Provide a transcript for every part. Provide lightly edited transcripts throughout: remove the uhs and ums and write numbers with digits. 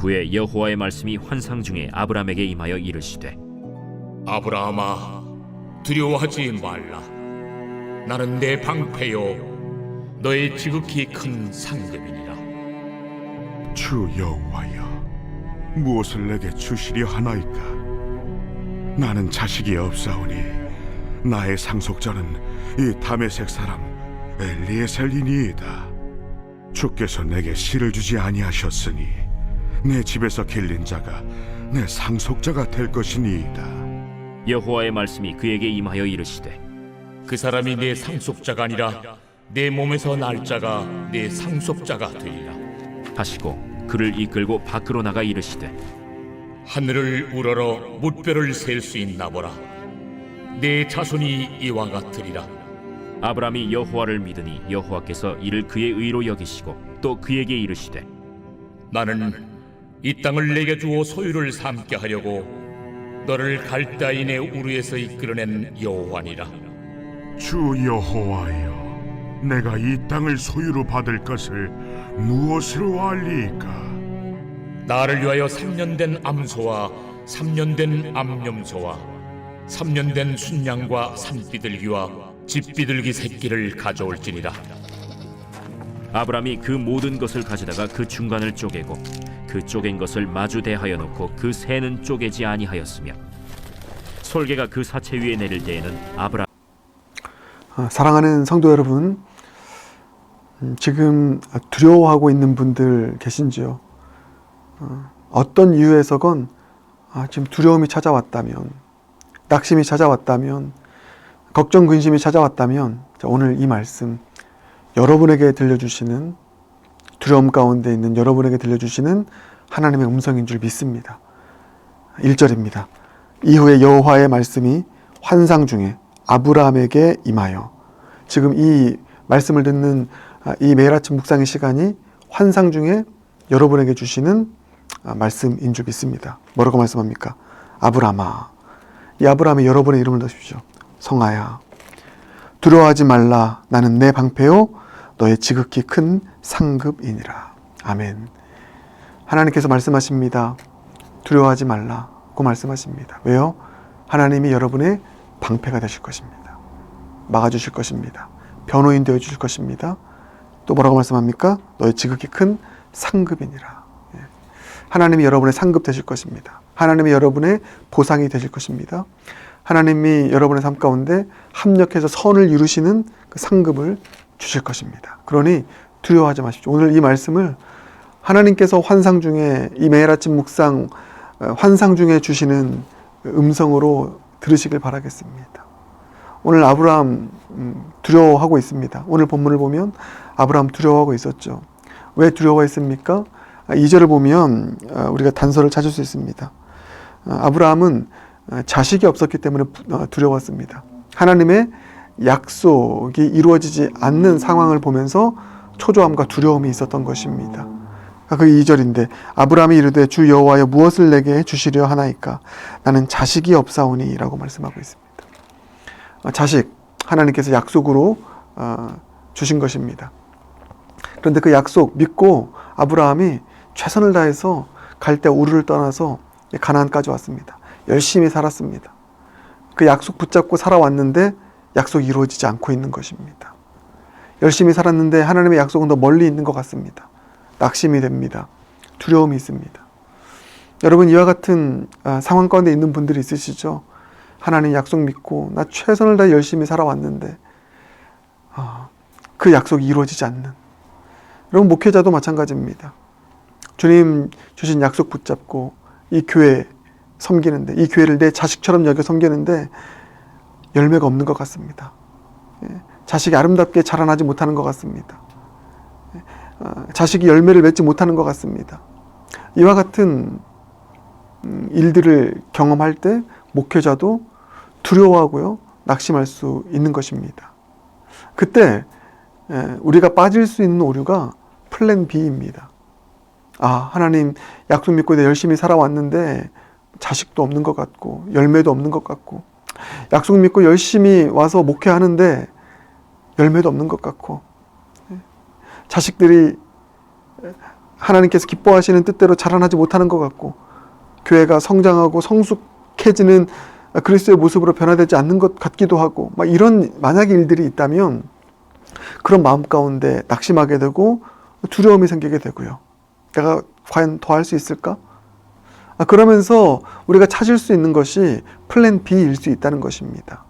이후에 여호와의 말씀이 환상 중에 아브라함에게 임하여 이르시되 아브라함아, 두려워하지 말라. 나는 내 방패요 너의 지극히 큰 상급이니라. 주 여호와여, 무엇을 내게 주시려 하나이까? 나는 자식이 없사오니 나의 상속자는 이 다메섹 사람 엘리에셀이니이다. 주께서 내게 씨를 주지 아니하셨으니 내 집에서 길린 자가 내 상속자가 될 것이니이다. 여호와의 말씀이 그에게 임하여 이르시되 그 사람이 내 상속자가 아니라 내 몸에서 날 자가 내 상속자가 되리라. 하시고 그를 이끌고 밖으로 나가 이르시되 하늘을 우러러 무뼈를 셀 수 있나 보라. 내 자손이 이와 같으리라. 아브라함이 여호와를 믿으니 여호와께서 이를 그의 의로 여기시고 또 그에게 이르시되 나는 이 땅을 내게 주어 소유를 삼게 하려고 너를 갈대아인의 우르에서 이끌어낸 여호와니라. 주 여호와여, 내가 이 땅을 소유로 받을 것을 무엇으로 알리이까? 나를 위하여 3년 된 암소와 3년 된 암염소와 3년 된 순양과 산비둘기와 집비둘기 새끼를 가져올지니라. 아브라함이 그 모든 것을 가져다가 그 중간을 쪼개고 그 쪼갠 것을 마주 대하여 놓고 그 새는 쪼개지 아니하였으며 솔개가 그 사체 위에 내릴 때에는 아브라함 사랑하는 성도 여러분, 지금 두려워하고 있는 분들 계신지요? 어떤 이유에서건 지금 두려움이 찾아왔다면, 낙심이 찾아왔다면, 걱정, 근심이 찾아왔다면 오늘 이 말씀 여러분에게 들려주시는, 두려움 가운데 있는 여러분에게 들려주시는 하나님의 음성인 줄 믿습니다. 1절입니다. 이후에 여호와의 말씀이 환상 중에 아브라함에게 임하여. 지금 이 말씀을 듣는 이 매일 아침 묵상의 시간이 환상 중에 여러분에게 주시는 말씀인 줄 믿습니다. 뭐라고 말씀합니까? 아브라함아. 이 아브라함에 여러분의 이름을 넣으십시오. 성아야, 두려워하지 말라. 나는 내 방패요 너의 지극히 큰 상급이니라. 아멘. 하나님께서 말씀하십니다. 두려워하지 말라고 말씀하십니다. 왜요? 하나님이 여러분의 방패가 되실 것입니다. 막아주실 것입니다. 변호인 되어주실 것입니다. 또 뭐라고 말씀합니까? 너의 지극히 큰 상급이니라. 하나님이 여러분의 상급 되실 것입니다. 하나님이 여러분의 보상이 되실 것입니다. 하나님이 여러분의 삶 가운데 합력해서 선을 이루시는 그 상급을 주실 것입니다. 그러니 두려워하지 마십시오. 오늘 이 말씀을 하나님께서 환상 중에, 이 매일 아침 묵상 환상 중에 주시는 음성으로 들으시길 바라겠습니다. 오늘 아브라함 두려워하고 있습니다. 오늘 본문을 보면 아브라함 두려워하고 있었죠. 왜 두려워했습니까? 2절을 보면 우리가 단서를 찾을 수 있습니다. 아브라함은 자식이 없었기 때문에 두려웠습니다. 하나님의 약속이 이루어지지 않는 상황을 보면서 초조함과 두려움이 있었던 것입니다. 그 2절인데 아브라함이 이르되 주 여호와여 무엇을 내게 주시려 하나이까? 나는 자식이 없사오니 라고 말씀하고 있습니다. 자식, 하나님께서 약속으로 주신 것입니다. 그런데 그 약속 믿고 아브라함이 최선을 다해서 갈대 우르를 떠나서 가나안까지 왔습니다. 열심히 살았습니다. 그 약속 붙잡고 살아왔는데 약속이 이루어지지 않고 있는 것입니다. 열심히 살았는데 하나님의 약속은 더 멀리 있는 것 같습니다. 낙심이 됩니다. 두려움이 있습니다. 여러분, 이와 같은 상황 가운데 있는 분들이 있으시죠? 하나님 약속 믿고 나 최선을 다해 열심히 살아왔는데 그 약속이 이루어지지 않는. 여러분, 목회자도 마찬가지입니다. 주님 주신 약속 붙잡고 이 교회 섬기는데, 이 교회를 내 자식처럼 여겨 섬기는데 열매가 없는 것 같습니다. 자식이 아름답게 자라나지 못하는 것 같습니다. 자식이 열매를 맺지 못하는 것 같습니다. 이와 같은 일들을 경험할 때 목회자도 두려워하고요, 낙심할 수 있는 것입니다. 그때 우리가 빠질 수 있는 오류가 플랜 B입니다. 하나님 약속 믿고 내가 열심히 살아왔는데 자식도 없는 것 같고 열매도 없는 것 같고, 약속 믿고 열심히 와서 목회하는데 열매도 없는 것 같고, 자식들이 하나님께서 기뻐하시는 뜻대로 자라나지 못하는 것 같고 교회가 성장하고 성숙해지는 그리스도의 모습으로 변화되지 않는 것 같기도 하고 막 이런 만약의 일들이 있다면 그런 마음 가운데 낙심하게 되고 두려움이 생기게 되고요. 내가 과연 더 할 수 있을까? 그러면서 우리가 찾을 수 있는 것이 플랜 B일 수 있다는 것입니다.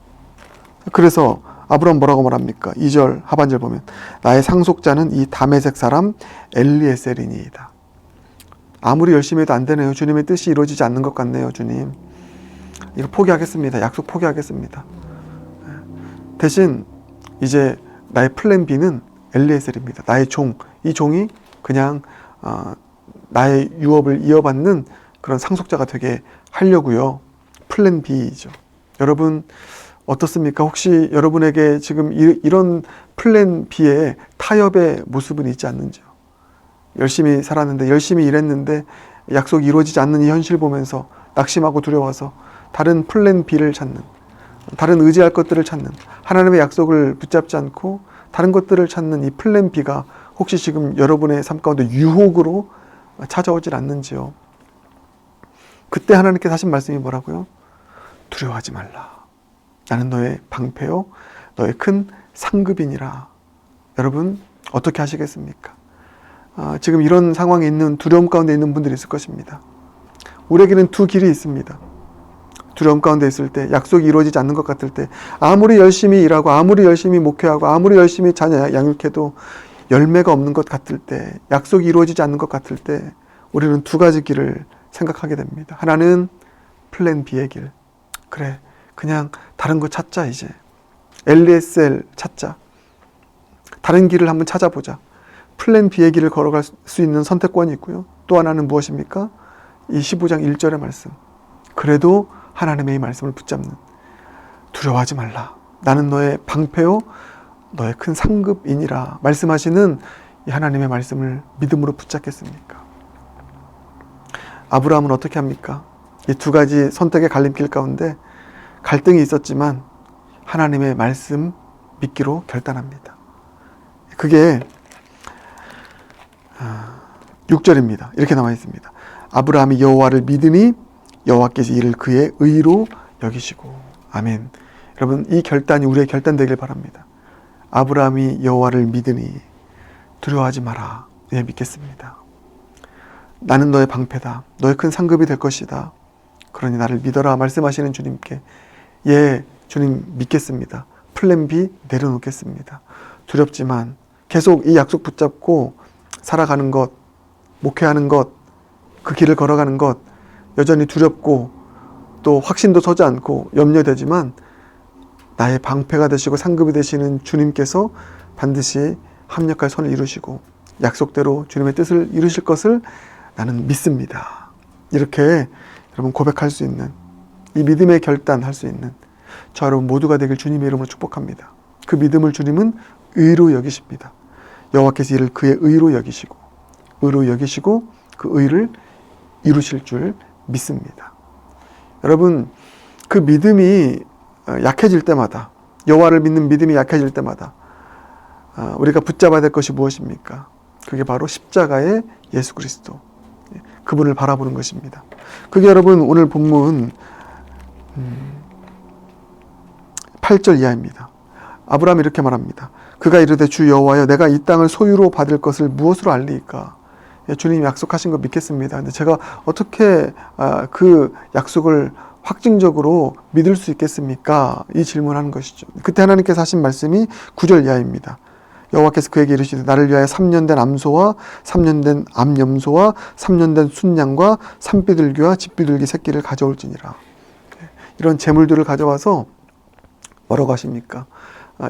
그래서 아브라함 뭐라고 말합니까? 2절 하반절 보면 나의 상속자는 이 다메섹 사람 엘리에셀이니이다. 아무리 열심히 해도 안 되네요. 주님의 뜻이 이루어지지 않는 것 같네요. 주님, 이거 포기하겠습니다. 약속 포기하겠습니다. 대신 이제 나의 플랜 B는 엘리에셀입니다. 나의 종, 이 종이 그냥 나의 유업을 이어받는 그런 상속자가 되게 하려고요. 플랜 B이죠. 여러분 어떻습니까? 혹시 여러분에게 지금 이런 플랜 B의 타협의 모습은 있지 않는지요? 열심히 살았는데, 열심히 일했는데 약속이 이루어지지 않는 이 현실 보면서 낙심하고 두려워서 다른 플랜 B를 찾는, 다른 의지할 것들을 찾는, 하나님의 약속을 붙잡지 않고 다른 것들을 찾는 이 플랜 B가 혹시 지금 여러분의 삶 가운데 유혹으로 찾아오질 않는지요? 그때 하나님께서 하신 말씀이 뭐라고요? 두려워하지 말라. 나는 너의 방패요 너의 큰 상급이니라. 여러분 어떻게 하시겠습니까? 지금 이런 상황에 있는, 두려움 가운데 있는 분들이 있을 것입니다. 우리에게는 두 길이 있습니다. 두려움 가운데 있을 때, 약속이 이루어지지 않는 것 같을 때, 아무리 열심히 일하고 아무리 열심히 목회하고 아무리 열심히 자녀 양육해도 열매가 없는 것 같을 때, 약속이 이루어지지 않는 것 같을 때 우리는 두 가지 길을 생각하게 됩니다. 하나는 플랜 B의 길. 그래, 그냥 다른 거 찾자. 이제 엘리에셀 찾자. 다른 길을 한번 찾아보자. 플랜 B의 길을 걸어갈 수 있는 선택권이 있고요. 또 하나는 무엇입니까? 이 15장 1절의 말씀. 그래도 하나님의 이 말씀을 붙잡는, 두려워하지 말라. 나는 너의 방패요 너의 큰 상급이니라 말씀하시는 이 하나님의 말씀을 믿음으로 붙잡겠습니까? 아브라함은 어떻게 합니까? 이 두 가지 선택의 갈림길 가운데 갈등이 있었지만 하나님의 말씀 믿기로 결단합니다. 그게 6절입니다. 이렇게 나와 있습니다. 아브라함이 여호와를 믿으니 여호와께서 이를 그의 의로 여기시고. 아멘. 여러분 이 결단이 우리의 결단 되길 바랍니다. 아브라함이 여호와를 믿으니 두려워하지 마라. 네, 믿겠습니다. 나는 너의 방패다. 너의 큰 상급이 될 것이다. 그러니 나를 믿어라 말씀하시는 주님께, 예, 주님 믿겠습니다. 플랜 B 내려놓겠습니다. 두렵지만 계속 이 약속 붙잡고 살아가는 것, 목회하는 것, 그 길을 걸어가는 것 여전히 두렵고 또 확신도 서지 않고 염려되지만 나의 방패가 되시고 상급이 되시는 주님께서 반드시 합력할 선을 이루시고 약속대로 주님의 뜻을 이루실 것을 나는 믿습니다. 이렇게 여러분 고백할 수 있는, 이 믿음의 결단할 수 있는 저 여러분 모두가 되길 주님의 이름으로 축복합니다. 그 믿음을 주님은 의로 여기십니다. 여호와께서 이를 그의 의로 여기시고 그 의를 이루실 줄 믿습니다. 여러분 그 믿음이 약해질 때마다, 여호와를 믿는 믿음이 약해질 때마다 우리가 붙잡아야 될 것이 무엇입니까? 그게 바로 십자가의 예수 그리스도, 그분을 바라보는 것입니다. 그게 여러분 오늘 본문 8절 이하입니다. 아브라함이 이렇게 말합니다. 그가 이르되 주 여호와여 내가 이 땅을 소유로 받을 것을 무엇으로 알리이까? 주님이 약속하신 거 믿겠습니다. 근데 제가 어떻게 그 약속을 확증적으로 믿을 수 있겠습니까? 이 질문하는 것이죠. 그때 하나님께서 하신 말씀이 9절 이하입니다. 여호와께서 그에게 이르시되 나를 위하여 3년 된 암소와 3년 된 암염소와 3년 된 순양과 산비둘기와 집비둘기 새끼를 가져올지니라. 이런 재물들을 가져와서 뭐라고 하십니까?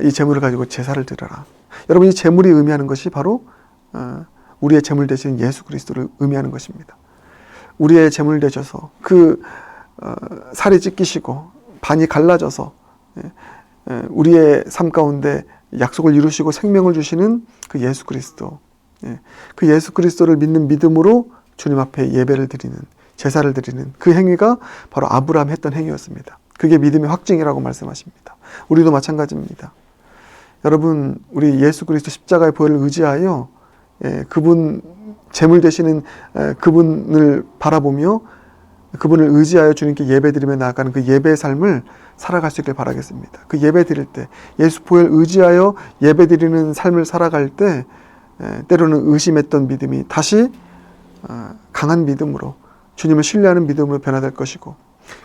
이 재물을 가지고 제사를 드려라. 여러분 이 재물이 의미하는 것이 바로 우리의 재물 되신 예수 그리스도를 의미하는 것입니다. 우리의 재물 되셔서 그 살이 찢기시고 반이 갈라져서 우리의 삶 가운데 약속을 이루시고 생명을 주시는 그 예수 그리스도, 그 예수 그리스도를 믿는 믿음으로 주님 앞에 예배를 드리는, 제사를 드리는 그 행위가 바로 아브라함 했던 행위였습니다. 그게 믿음의 확증이라고 말씀하십니다. 우리도 마찬가지입니다. 여러분 우리 예수 그리스도 십자가의 보혈을 의지하여 그분 재물 되시는 그분을 바라보며 그분을 의지하여 주님께 예배드리며 나아가는 그 예배의 삶을 살아갈 수 있길 바라겠습니다. 그 예배드릴 때 예수 보혈 의지하여 예배드리는 삶을 살아갈 때 때로는 의심했던 믿음이 다시 강한 믿음으로 주님을 신뢰하는 믿음으로 변화될 것이고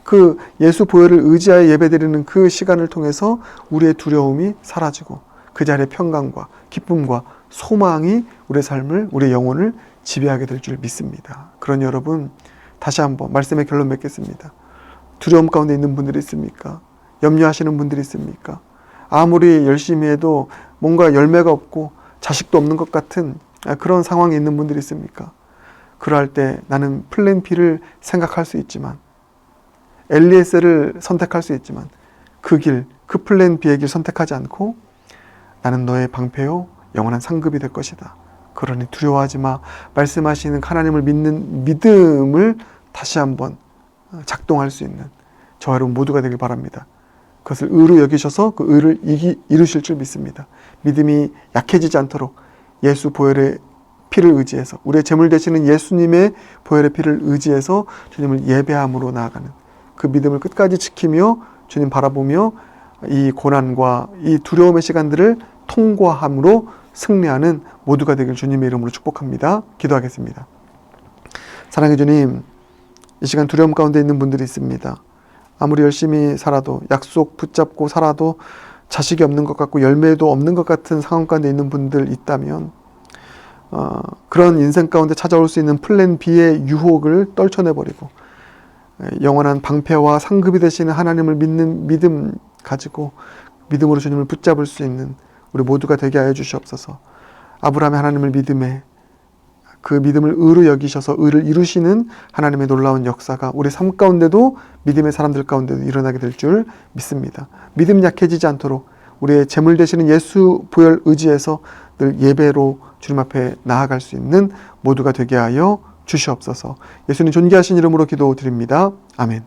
그 예수 보혈을 의지하여 예배드리는 그 시간을 통해서 우리의 두려움이 사라지고 그 자리에 평강과 기쁨과 소망이 우리의 삶을 우리의 영혼을 지배하게 될 줄 믿습니다. 그러니 여러분 다시 한번 말씀의 결론 맺겠습니다. 두려움 가운데 있는 분들이 있습니까? 염려하시는 분들이 있습니까? 아무리 열심히 해도 뭔가 열매가 없고 자식도 없는 것 같은 그런 상황에 있는 분들이 있습니까? 그러할 때 나는 플랜 B를 생각할 수 있지만 엘리에셀을 선택할 수 있지만 그 플랜 B의 길 선택하지 않고 나는 너의 방패요 영원한 상급이 될 것이다. 그러니 두려워하지 마. 말씀하시는 하나님을 믿는 믿음을 다시 한번 작동할 수 있는 저와 여러분 모두가 되길 바랍니다. 그것을 의로 여기셔서 그 의를 이루실 줄 믿습니다. 믿음이 약해지지 않도록 예수 보혈의 피를 의지해서 우리의 제물 되시는 예수님의 보혈의 피를 의지해서 주님을 예배함으로 나아가는 그 믿음을 끝까지 지키며 주님 바라보며 이 고난과 이 두려움의 시간들을 통과함으로 승리하는 모두가 되길 주님의 이름으로 축복합니다. 기도하겠습니다. 사랑해 주님, 이 시간 두려움 가운데 있는 분들이 있습니다. 아무리 열심히 살아도 약속 붙잡고 살아도 자식이 없는 것 같고 열매도 없는 것 같은 상황 가운데 있는 분들 있다면 그런 인생 가운데 찾아올 수 있는 플랜 B의 유혹을 떨쳐내버리고 영원한 방패와 상급이 되시는 하나님을 믿는 믿음 가지고 믿음으로 주님을 붙잡을 수 있는 우리 모두가 되게 하여 주시옵소서. 아브라함의 하나님을 믿음에 그 믿음을 의로 여기셔서 의를 이루시는 하나님의 놀라운 역사가 우리 삶 가운데도 믿음의 사람들 가운데도 일어나게 될 줄 믿습니다. 믿음 약해지지 않도록 우리의 제물 되시는 예수 보혈 의지해서 늘 예배로 주님 앞에 나아갈 수 있는 모두가 되게 하여 주시옵소서. 예수님 존귀하신 이름으로 기도드립니다. 아멘.